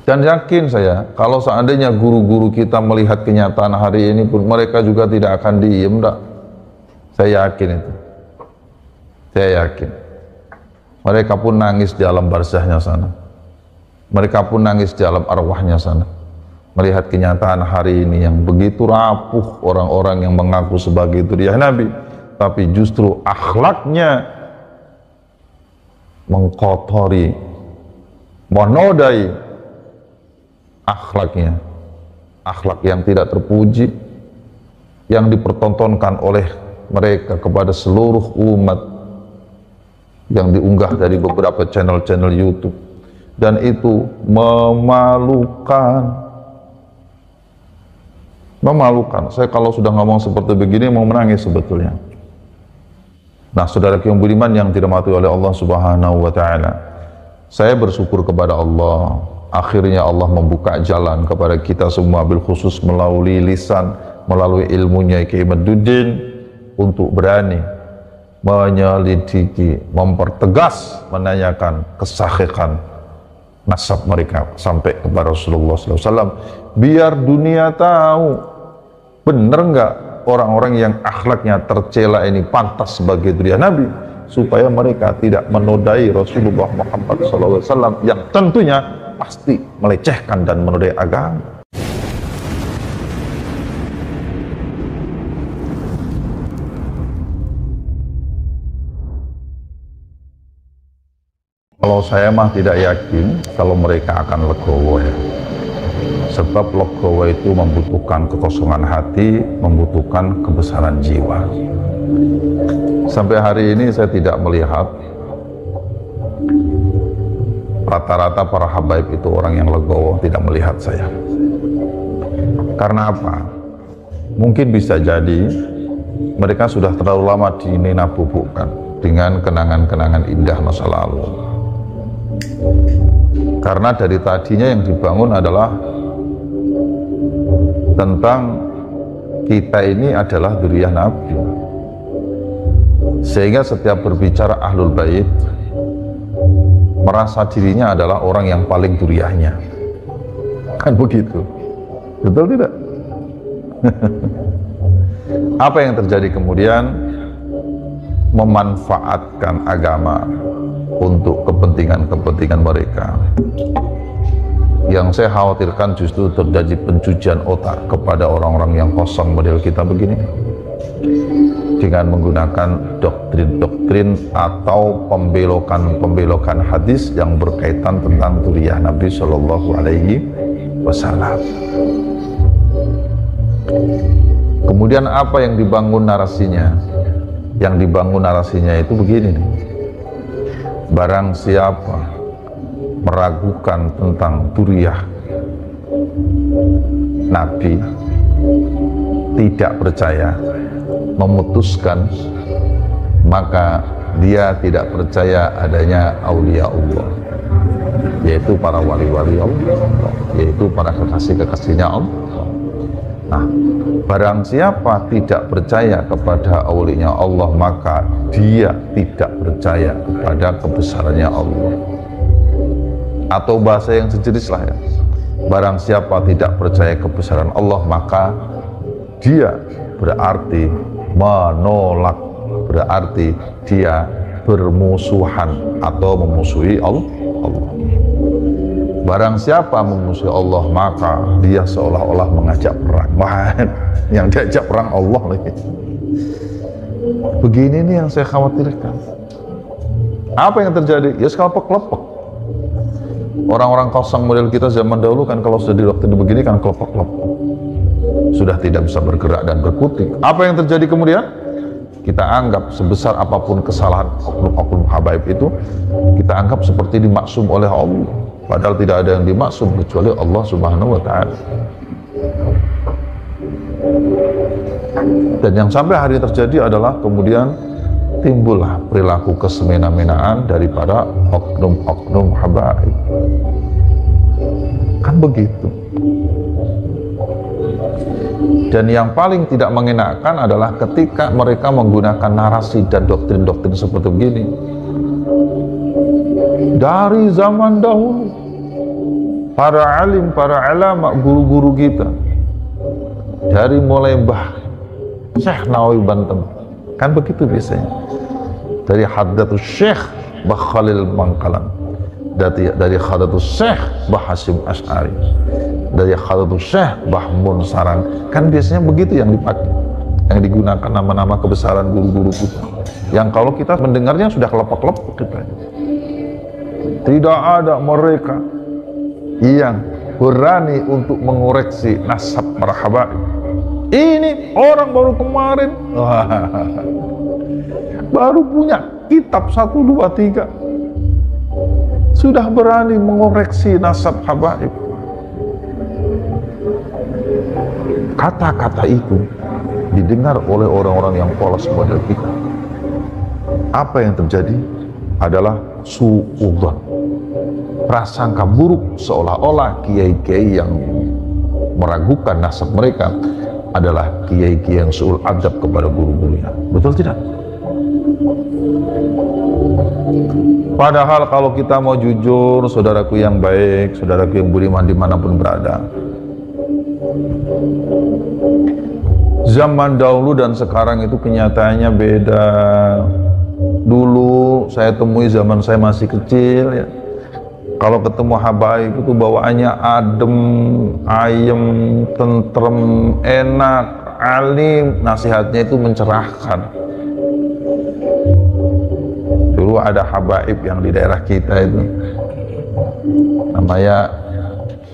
Dan yakin saya, kalau seandainya guru-guru kita melihat kenyataan hari ini pun, mereka juga tidak akan diem, enggak. Saya yakin itu. Saya yakin. Mereka pun nangis di alam barzahnya sana. Mereka pun nangis di alam arwahnya sana. Melihat kenyataan hari ini yang begitu rapuh orang-orang yang mengaku sebagai duriah Nabi, tapi justru akhlaknya mengkotori, menodai akhlaknya, akhlak yang tidak terpuji, yang dipertontonkan oleh mereka kepada seluruh umat, yang diunggah dari beberapa channel-channel YouTube, dan itu memalukan. Memalukan. Saya kalau sudah ngomong seperti begini mau menangis sebetulnya. Nah, saudara yang budiman yang dirahmati oleh Allah Subhanahu wa Ta'ala, saya bersyukur kepada Allah. Akhirnya Allah membuka jalan kepada kita semua, bil khusus melalui lisan, melalui ilmunya Kiai Maduddin, untuk berani menyelidiki, mempertegas, menanyakan kesahihan nasab mereka sampai kepada Rasulullah SAW, biar dunia tahu benar nggak orang-orang yang akhlaknya tercela ini pantas sebagai duriah Nabi, supaya mereka tidak menodai Rasulullah Muhammad SAW yang tentunya pasti melecehkan dan menodai agama. Kalau saya mah tidak yakin kalau mereka akan legowo ya. Sebab legowo itu membutuhkan kekosongan hati, membutuhkan kebesaran jiwa. Sampai hari ini saya tidak melihat rata-rata para habaib itu orang yang legowo, tidak melihat saya. Karena apa? Mungkin bisa jadi mereka sudah terlalu lama dinabubukkan dengan kenangan-kenangan indah masa lalu. Karena dari tadinya yang dibangun adalah tentang kita ini adalah dzurriyyah Nabi, sehingga setiap berbicara Ahlul Bait merasa dirinya adalah orang yang paling dzurriyyahnya, kan begitu, betul tidak? Apa yang terjadi kemudian? Memanfaatkan agama untuk kepentingan-kepentingan mereka. Yang saya khawatirkan justru terjadi pencucian otak kepada orang-orang yang kosong model kita begini, dengan menggunakan doktrin-doktrin atau pembelokan-pembelokan hadis yang berkaitan tentang dzurriyyah Nabi Shallallahu Alaihi Wasallam. Kemudian apa yang dibangun narasinya? Yang dibangun narasinya itu begini nih. Barang siapa meragukan tentang dzurriyyah Nabi, tidak percaya, memutuskan, maka dia tidak percaya adanya aulia Allah, yaitu para wali-wali Allah, yaitu para kekasih-kekasihnya Allah. Nah, barang siapa tidak percaya kepada aulinya Allah, maka dia tidak percaya kepada kebesarannya Allah. Atau bahasa yang sejenis lah ya, barang siapa tidak percaya kebesaran Allah, maka dia berarti menolak, berarti dia bermusuhan atau memusuhi Allah. Barang siapa memusuhi Allah, maka dia seolah-olah mengajak perang. Wah, yang diajak perang Allah lagi. Begini nih yang saya khawatirkan. Apa yang terjadi? Ya kelompok-kelompok. Orang-orang kosong model kita zaman dahulu kan kalau sudah di waktu begini kan kelompok-kelompok. Sudah tidak bisa bergerak dan berkutik. Apa yang terjadi kemudian? Kita anggap sebesar apapun kesalahan oknum-oknum habaib itu, kita anggap seperti dimaksum oleh Allah. Padahal tidak ada yang dimaksum kecuali Allah Subhanahu wa Ta'ala. Dan yang sampai hari terjadi adalah kemudian timbullah perilaku kesemena-menaan daripada oknum-oknum habaib. Kan begitu. Dan yang paling tidak mengenakan adalah ketika mereka menggunakan narasi dan doktrin-doktrin seperti begini. Dari zaman dahulu para alim, para ulama, guru-guru kita, dari mulai Mbah Syekh Nawawi Banten, kan begitu biasanya, dari Hadratus Syekh Mbah Khalil Bangkalan, dari Hadratus Syekh Mbah Hasyim Asy'ari, dari Hadratus Syekh Mbah Mun Saran, kan biasanya begitu yang dipakai, yang digunakan nama-nama kebesaran guru-guru kita, yang kalau kita mendengarnya sudah kelepek-kelepek kita. Tidak ada mereka yang berani untuk mengoreksi nasab para habaib. Ini orang baru kemarin baru punya kitab 1, 2, 3 sudah berani mengoreksi nasab habaib. Kata-kata itu didengar oleh orang-orang yang polos model kita. Apa yang terjadi adalah suudzon, prasangka buruk, seolah-olah kiai-kiai yang meragukan nasab mereka adalah kiai-kiai yang suul adab kepada guru-gurunya. Betul tidak? Padahal kalau kita mau jujur, saudaraku yang baik, saudaraku yang budiman dimanapun berada, zaman dahulu dan sekarang itu kenyataannya beda. Dulu saya temui zaman saya masih kecil ya, kalau ketemu habaib itu bawaannya adem, ayem, tentrem, enak, alim, nasihatnya itu mencerahkan. Dulu ada habaib yang di daerah kita itu namanya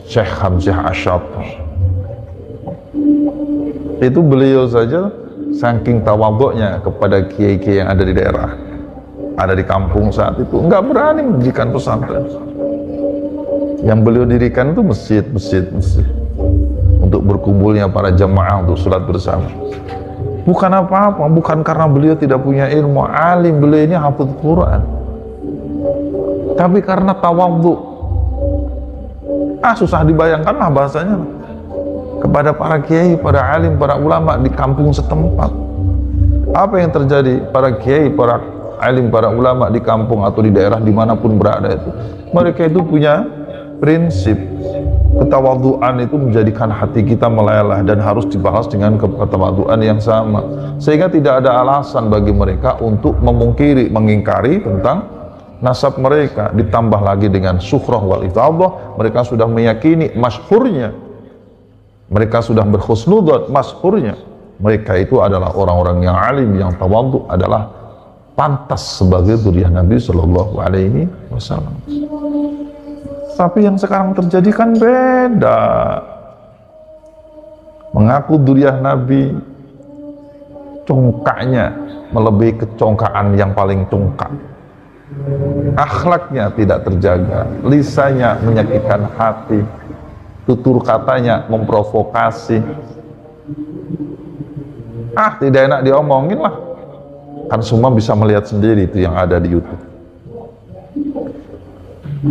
Syekh Hamzah Asy'ath. Itu beliau saja saking tawadhu'nya kepada kiai-kiai yang ada di daerah, ada di kampung saat itu, enggak berani mendirikan pesantren. Yang beliau dirikan itu masjid untuk berkumpulnya para jamaah untuk sholat bersama. Bukan apa-apa, bukan karena beliau tidak punya ilmu, alim, beliau ini hafidz Quran, tapi karena tawadhu. Susah dibayangkan lah bahasanya kepada para kiai, para alim, para ulama di kampung setempat. Apa yang terjadi? Para kiai, para alim, para ulama di kampung atau di daerah dimanapun berada itu, mereka itu punya prinsip. Ketawadhuan itu menjadikan hati kita meleleh dan harus dibalas dengan ketawadhuan yang sama, sehingga tidak ada alasan bagi mereka untuk memungkiri, mengingkari tentang nasab mereka. Ditambah lagi dengan sukhrah wal ifadhah, mereka sudah meyakini masyhurnya, mereka sudah berhusnudzon masyhurnya mereka itu adalah orang-orang yang alim, yang tawadhu, adalah pantas sebagai dzurriyyah Nabi Shallallahu Alaihi Wasallam. Tapi yang sekarang terjadi kan beda. Mengaku dzurriyyah Nabi, congkaknya melebihi kecongkaan yang paling congkak. Akhlaknya tidak terjaga, lisannya menyakitkan hati, tutur katanya memprovokasi. Tidak enak diomongin lah. Kan semua bisa melihat sendiri itu yang ada di YouTube.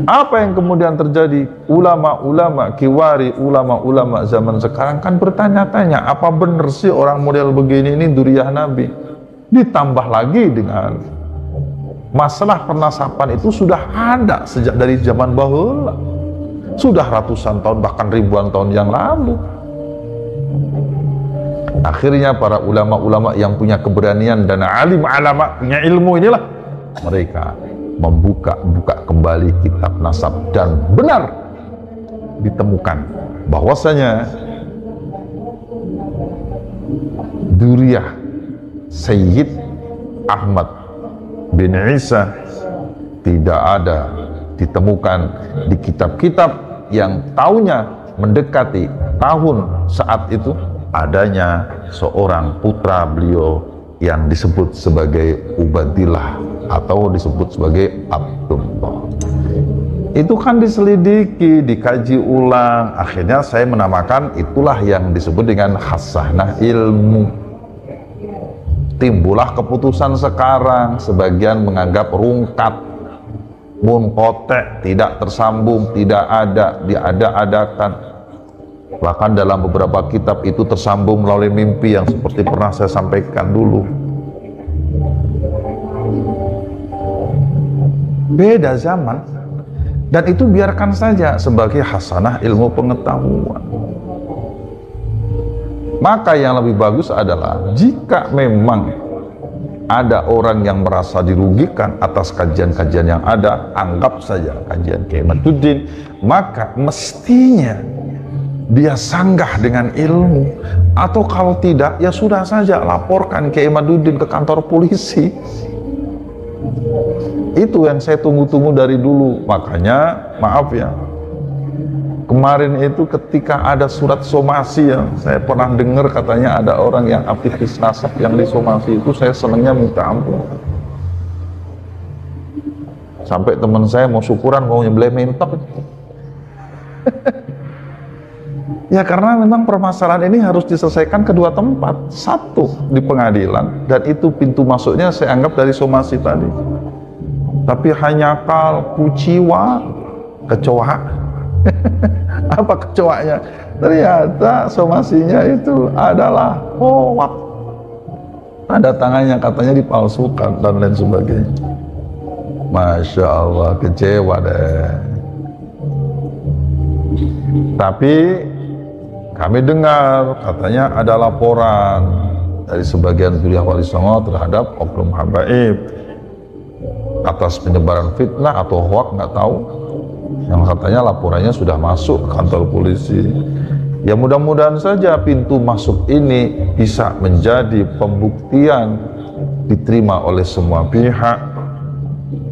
Apa yang kemudian terjadi? Ulama-ulama kiwari, ulama-ulama zaman sekarang kan bertanya-tanya, apa benar sih orang model begini ini dzurriyyah Nabi? Ditambah lagi dengan masalah penasaban itu sudah ada sejak dari zaman bahula, sudah ratusan tahun bahkan ribuan tahun yang lalu. Akhirnya para ulama-ulama yang punya keberanian dan alim alama punya ilmu inilah mereka membuka kembali kitab nasab, dan benar ditemukan bahwasanya dzurriyyah Sayyid Ahmad bin Isa tidak ada ditemukan di kitab-kitab yang tahunnya mendekati tahun saat itu adanya seorang putra beliau yang disebut sebagai Ubadillah atau disebut sebagai Abdullah. Itu kan diselidiki, dikaji ulang, akhirnya saya menamakan itulah yang disebut dengan khasanah ilmu. Timbullah keputusan sekarang, sebagian menganggap rungkat, munqati', tidak tersambung, tidak ada, diada-adakan. Bahkan dalam beberapa kitab itu tersambung melalui mimpi yang seperti pernah saya sampaikan dulu. Beda zaman. Dan itu biarkan saja sebagai hasanah ilmu pengetahuan. Maka yang lebih bagus adalah jika memang ada orang yang merasa dirugikan atas kajian-kajian yang ada, anggap saja kajian Kiai Imaduddin, maka mestinya dia sanggah dengan ilmu, atau kalau tidak ya sudah saja laporkan Kiai Imaduddin ke kantor polisi. Itu yang saya tunggu-tunggu dari dulu. Makanya maaf ya, kemarin itu ketika ada surat somasi ya, saya pernah dengar katanya ada orang yang aktivis nasab yang disomasi, itu saya senangnya minta ampun. Sampai teman saya mau syukuran, mau nyembelih mentok. Ya karena memang permasalahan ini harus diselesaikan kedua tempat. Satu di pengadilan, dan itu pintu masuknya saya anggap dari somasi tadi. Tapi hanya kuciwa, kecoa. Apa kecoanya? Ternyata somasinya itu adalah hoak. Ada tangannya katanya dipalsukan dan lain sebagainya. Masya Allah, kecewa deh. Tapi kami dengar katanya ada laporan dari sebagian Zuriyah Wali Songo terhadap oknum habaib atas penyebaran fitnah atau hoak, nggak tahu, yang katanya laporannya sudah masuk ke kantor polisi. Ya mudah-mudahan saja pintu masuk ini bisa menjadi pembuktian diterima oleh semua pihak,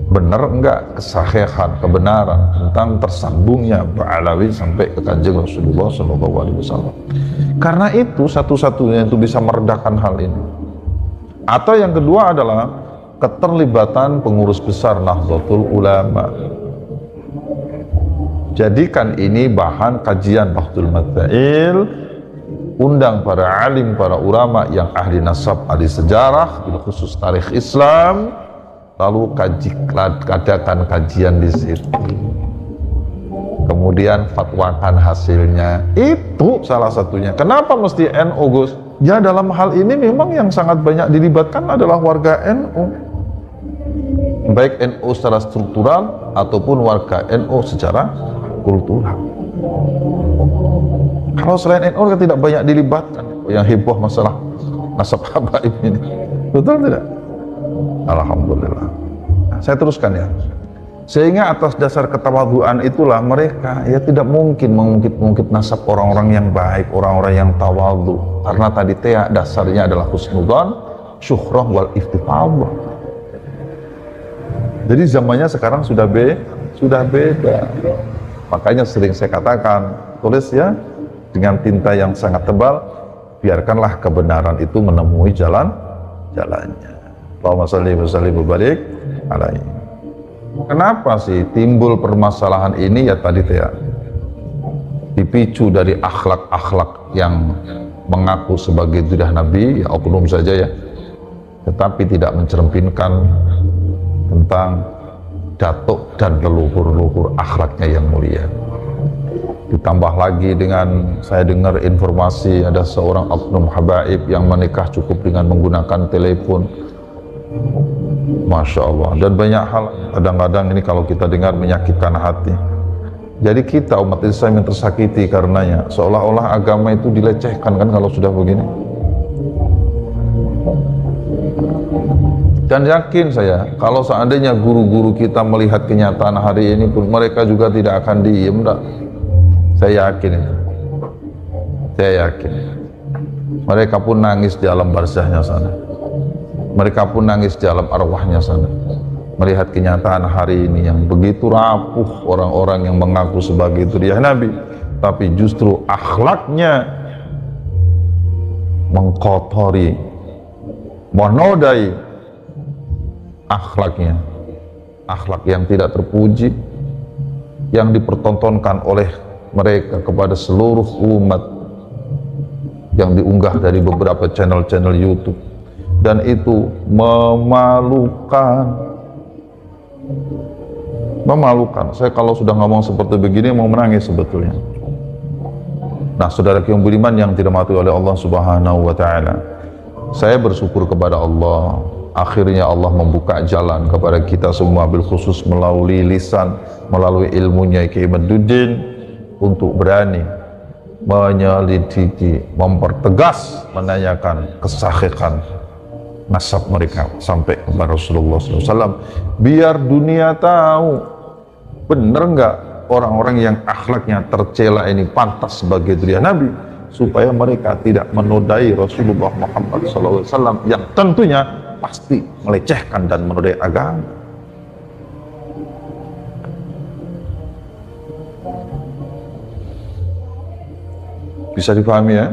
benar enggak kesahihan, kebenaran tentang tersambungnya Pak Alawi sampai ke Kanjeng Rasulullah SAW. Karena itu satu-satunya itu bisa meredakan hal ini. Atau yang kedua adalah keterlibatan pengurus besar Nahdlatul Ulama. Jadikan ini bahan kajian Bahdul Masail, undang para alim, para ulama yang ahli nasab, ahli sejarah, khusus tarikh Islam, lalu adakan kajian di situ. Kemudian fatwakan hasilnya. Itu salah satunya. Kenapa mesti NU, Gus? Ya dalam hal ini memang yang sangat banyak dilibatkan adalah warga NU. Baik NU secara struktural ataupun warga NU secara kultural. Kalau selain NU tidak banyak dilibatkan yang heboh masalah nasab habaib ini. Betul tidak? Alhamdulillah. Saya teruskan ya. Sehingga atas dasar ketawadhuan itulah mereka ya tidak mungkin mengungkit-ungkit nasab orang-orang yang baik, orang-orang yang tawadhu. Karena tadi dasarnya adalah husnudzan, syuhrah wal iftifadhah. Jadi zamannya sekarang sudah beda. Makanya sering saya katakan, tulis ya dengan tinta yang sangat tebal, biarkanlah kebenaran itu menemui jalannya. Allahumma shalli wa sallim wa barik alaihi. Kenapa sih timbul permasalahan ini? Ya tadi ya, dipicu dari akhlak-akhlak yang mengaku sebagai zuriyah Nabi, ya oknum saja ya, tetapi tidak mencerminkan tentang datuk dan leluhur-leluhur akhlaknya yang mulia. Ditambah lagi dengan saya dengar informasi ada seorang oknum habaib yang menikah cukup dengan menggunakan telepon. Masya Allah. Dan banyak hal, kadang-kadang ini kalau kita dengar menyakitkan hati. Jadi kita umat Islam yang tersakiti karenanya, seolah-olah agama itu dilecehkan kan kalau sudah begini. Dan yakin saya, kalau seandainya guru-guru kita melihat kenyataan hari ini pun, mereka juga tidak akan diem, enggak. Saya yakin itu. Saya yakin. Mereka pun nangis di alam barzahnya sana. Mereka pun nangis di alam arwahnya sana. Melihat kenyataan hari ini yang begitu rapuh orang-orang yang mengaku sebagai zuriyah Nabi, tapi justru akhlaknya mengkotori, menodai akhlaknya, akhlak yang tidak terpuji, yang dipertontonkan oleh mereka kepada seluruh umat, yang diunggah dari beberapa channel-channel YouTube, dan itu memalukan. Saya kalau sudah ngomong seperti begini mau menangis sebetulnya. Nah, saudara yang budiman yang dirahmati oleh Allah Subhanahu wa Ta'ala, saya bersyukur kepada Allah akhirnya Allah membuka jalan kepada kita semua, bil khusus melalui lisan, melalui ilmunya Kiai Maduddin, untuk berani menyelidiki, mempertegas, menanyakan kesahihan nasab mereka sampai kepada Rasulullah SAW, biar dunia tahu bener nggak orang-orang yang akhlaknya tercela ini pantas sebagai zuriat Nabi, supaya mereka tidak menodai Rasulullah Muhammad SAW yang tentunya pasti melecehkan dan menodai agama. Bisa dipahami ya?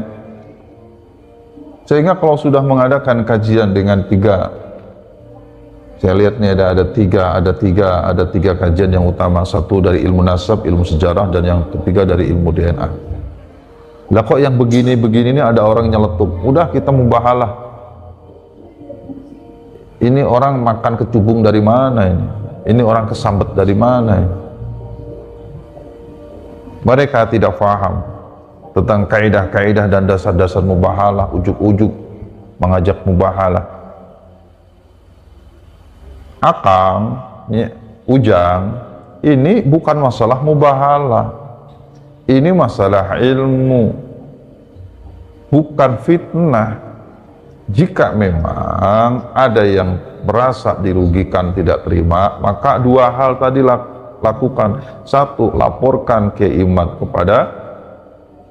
Sehingga kalau sudah mengadakan kajian dengan tiga, saya lihat nih ada tiga kajian yang utama. Satu dari ilmu nasab, ilmu sejarah, dan yang ketiga dari ilmu DNA. Lah kok yang begini-begini ini ada orang nyeletuk, udah kita mubahalah. Ini orang makan kecubung dari mana ini? Ini orang kesambet dari mana ini? Mereka tidak paham tentang kaidah-kaidah dan dasar-dasar mubahalah, ujuk-ujuk mengajak mubahalah. Akang, ya, Ujang, ini bukan masalah mubahalah, ini masalah ilmu, bukan fitnah. Jika memang ada yang merasa dirugikan, tidak terima, maka dua hal tadi lakukan. Satu, laporkan keimat kepada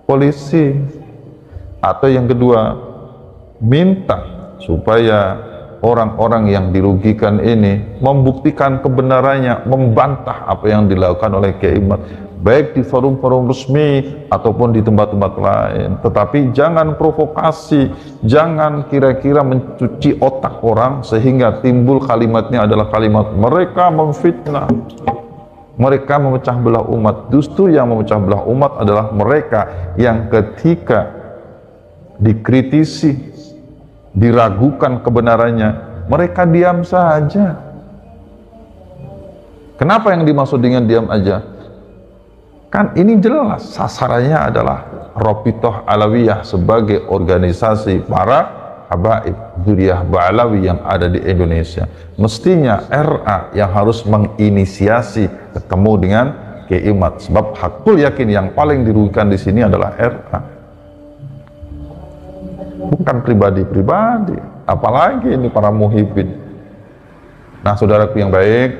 polisi, atau yang kedua, minta supaya orang-orang yang dirugikan ini membuktikan kebenarannya, membantah apa yang dilakukan oleh keimat, baik di forum-forum resmi ataupun di tempat-tempat lain. Tetapi jangan provokasi, jangan kira-kira mencuci otak orang sehingga timbul kalimatnya adalah kalimat mereka memfitnah, mereka memecah belah umat. Justru yang memecah belah umat adalah mereka yang ketika dikritisi, diragukan kebenarannya, mereka diam saja. Kenapa yang dimaksud dengan diam aja? Kan ini jelas sasarannya adalah Rabithah Alawiyah sebagai organisasi para habaib Dzurriyyah Ba'alawi yang ada di Indonesia. Mestinya RA yang harus menginisiasi ketemu dengan keimat, sebab hakul yakin yang paling dirugikan di sini adalah RA, bukan pribadi-pribadi, apalagi ini para muhibin. Nah, saudaraku yang baik,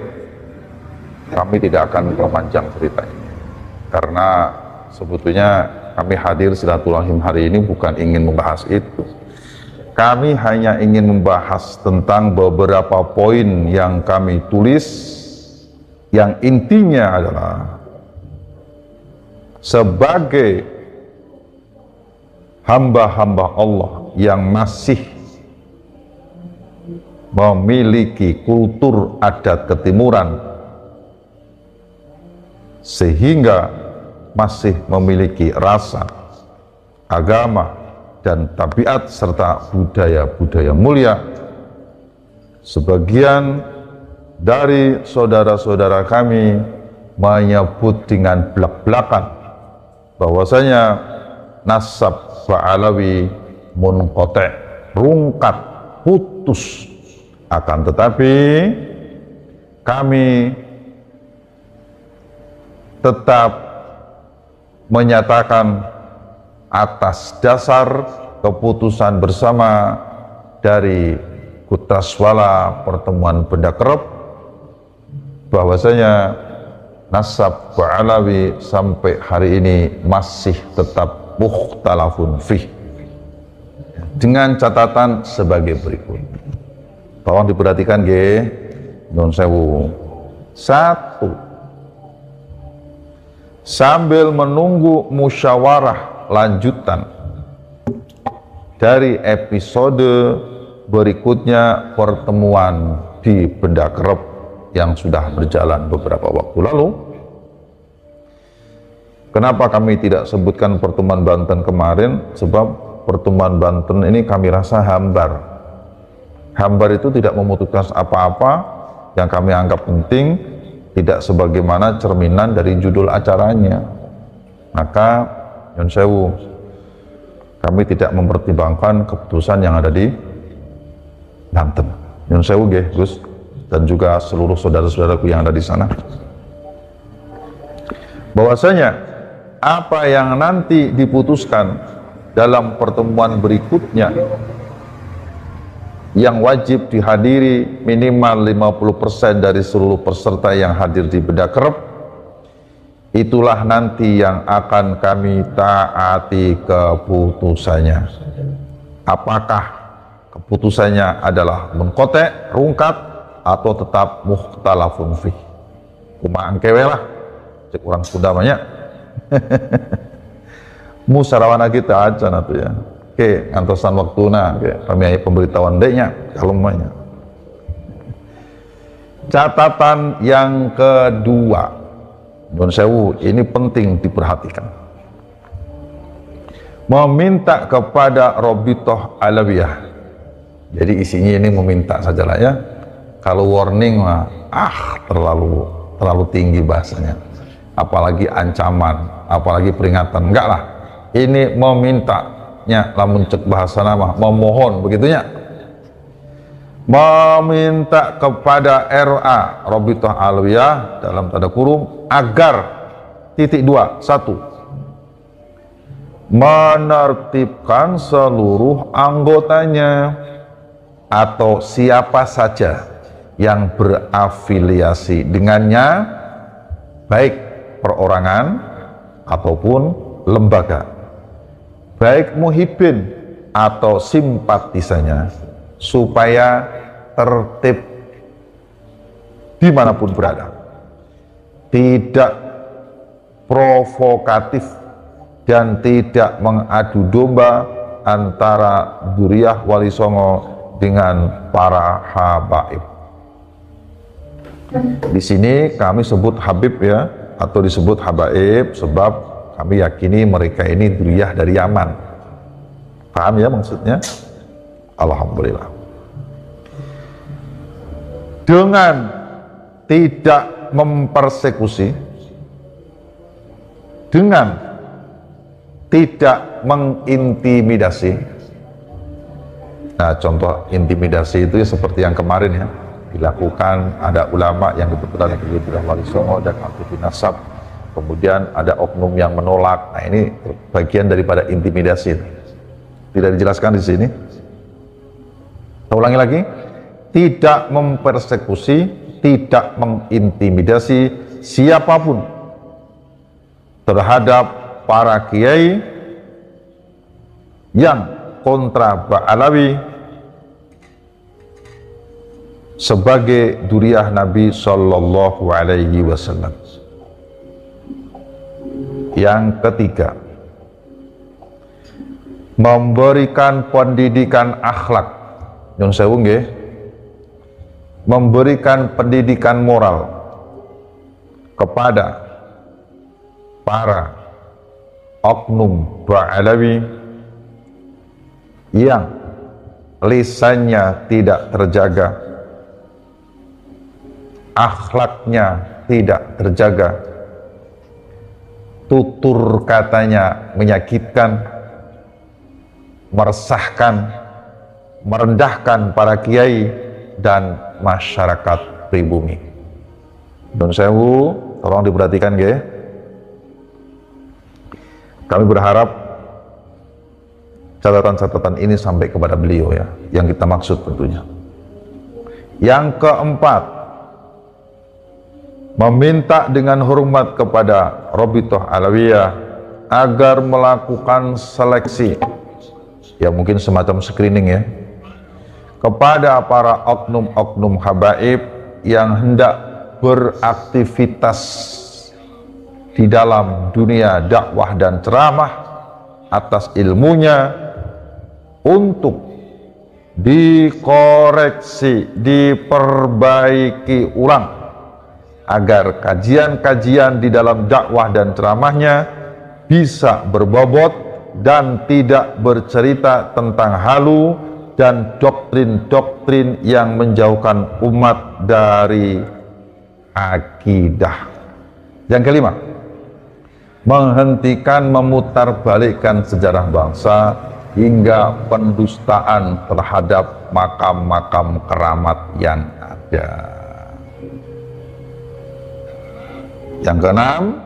kami tidak akan memperpanjang cerita ini, karena sebetulnya kami hadir silaturahim hari ini bukan ingin membahas itu. Kami hanya ingin membahas tentang beberapa poin yang kami tulis, yang intinya adalah sebagai hamba-hamba Allah yang masih memiliki kultur adat ketimuran, sehingga masih memiliki rasa, agama, dan tabiat serta budaya-budaya mulia. Sebagian dari saudara-saudara kami menyebut dengan belak-belakan bahwasanya nasab Ba'alawi munqati', rungkat, putus. Akan tetapi kami tetap menyatakan atas dasar keputusan bersama dari Kutraswala Pertemuan Benda Kerep bahwasanya nasab Ba'alawi sampai hari ini masih tetap mukhtalafun fih, dengan catatan sebagai berikut. Tolong diperhatikan nggih, nyuwun sewu. Satu, sambil menunggu musyawarah lanjutan dari episode berikutnya pertemuan di Benda Kerep yang sudah berjalan beberapa waktu lalu. Kenapa kami tidak sebutkan pertemuan Banten kemarin? Sebab pertemuan Banten ini kami rasa hambar. Hambar itu tidak memutuskan apa-apa yang kami anggap penting, tidak sebagaimana cerminan dari judul acaranya. Maka nyun sewu, kami tidak mempertimbangkan keputusan yang ada di Banten. Nyun sewu nggih, Gus, dan juga seluruh saudara-saudaraku yang ada di sana. Bahwasanya apa yang nanti diputuskan dalam pertemuan berikutnya yang wajib dihadiri minimal 50% dari seluruh peserta yang hadir di Bedakerep, itulah nanti yang akan kami taati keputusannya. Apakah keputusannya adalah munqati', rungkat, atau tetap mukhtalafun fih? Kumaha angkewe lah, cek orang Sunda banyak. Musarawana kita aja natu ya. Oke, ngantosan waktuna, kami ayat pemberitahuan deknya, kalau semuanya. Catatan yang kedua, Nyun sewu, ini penting diperhatikan. Meminta kepada Robitoh Alawiyah. Jadi isinya ini meminta sajalah ya. Kalau warning mah, terlalu tinggi bahasanya. Apalagi ancaman, apalagi peringatan, enggak lah. Ini memintanya, lamun cek bahasa nama, memohon, begitunya. Meminta kepada RA Robitoh Alawiyah dalam tanda kurung agar satu, menertibkan seluruh anggotanya atau siapa saja yang berafiliasi dengannya, baik perorangan ataupun lembaga, baik muhibbin atau simpatisannya, supaya tertib dimanapun berada, tidak provokatif dan tidak mengadu domba antara Dzurriyyah Wali Songo dengan para habaib. Di sini kami sebut Habib ya, atau disebut habaib sebab kami yakini mereka ini Dzurriyyah dari Yaman. Paham ya maksudnya? Alhamdulillah. Dengan tidak mempersekusi, dengan tidak mengintimidasi. Nah, contoh intimidasi itu seperti yang kemarin ya, dilakukan ada ulama yang kebetulan Dzurriyyah Wali Songo dan aktivis nasab, kemudian ada oknum yang menolak. Nah, ini bagian daripada intimidasi. Tidak dijelaskan di sini. Saya ulangi lagi, tidak mempersekusi, tidak mengintimidasi siapapun terhadap para kiai yang kontra Ba'alawi sebagai Dzurriyyah Nabi Sallallahu Alaihi Wasallam. Yang ketiga, memberikan pendidikan akhlak, nyun sewu nggih, memberikan pendidikan moral kepada para oknum Ba'alawi yang lisannya tidak terjaga, akhlaknya tidak terjaga, tutur katanya menyakitkan, meresahkan, merendahkan para kiai dan masyarakat pribumi. Nyun sewu, tolong diperhatikan nggih. Kami berharap catatan-catatan ini sampai kepada beliau ya, yang kita maksud tentunya. Yang keempat, meminta dengan hormat kepada Robitoh Alawiyah agar melakukan seleksi, ya mungkin semacam screening ya, kepada para oknum-oknum habaib yang hendak beraktivitas di dalam dunia dakwah dan ceramah atas ilmunya, untuk dikoreksi, diperbaiki ulang agar kajian-kajian di dalam dakwah dan ceramahnya bisa berbobot dan tidak bercerita tentang halu dan doktrin-doktrin yang menjauhkan umat dari akidah. Yang kelima, menghentikan memutarbalikkan sejarah bangsa hingga pendustaan terhadap makam-makam keramat yang ada. Yang keenam,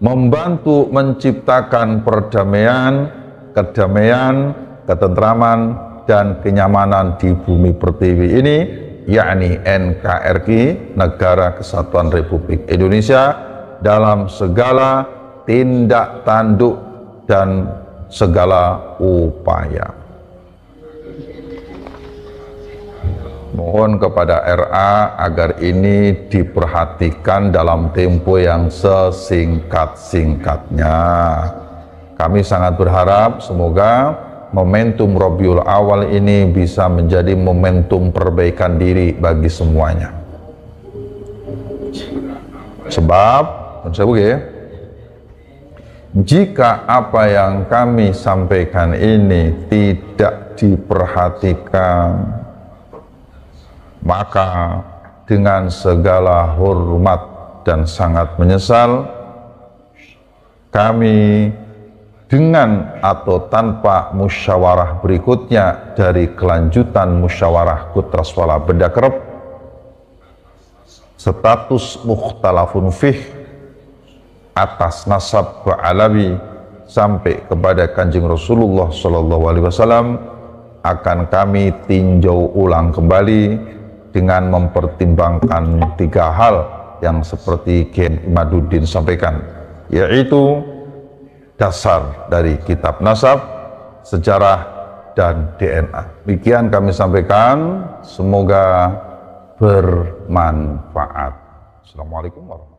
membantu menciptakan perdamaian, kedamaian, ketentraman, dan kenyamanan di bumi pertiwi ini, yakni NKRI, Negara Kesatuan Republik Indonesia, dalam segala tindak tanduk dan segala upaya. Mohon kepada RA agar ini diperhatikan dalam tempo yang sesingkat-singkatnya. Kami sangat berharap semoga momentum Rabiul Awal ini bisa menjadi momentum perbaikan diri bagi semuanya. Sebab, jika apa yang kami sampaikan ini tidak diperhatikan, maka dengan segala hormat dan sangat menyesal, kami dengan atau tanpa musyawarah berikutnya dari kelanjutan musyawarah Kutraswala Benda Kerep, status mukhtalafun fih atas nasab ke Alawi sampai kepada Kanjeng Rasulullah SAW akan kami tinjau ulang kembali dengan mempertimbangkan 3 hal yang seperti Kiai Imaduddin sampaikan, yaitu dasar dari kitab nasab, sejarah, dan DNA. Demikian kami sampaikan, semoga bermanfaat. Assalamualaikum warahmatullahi wabarakatuh.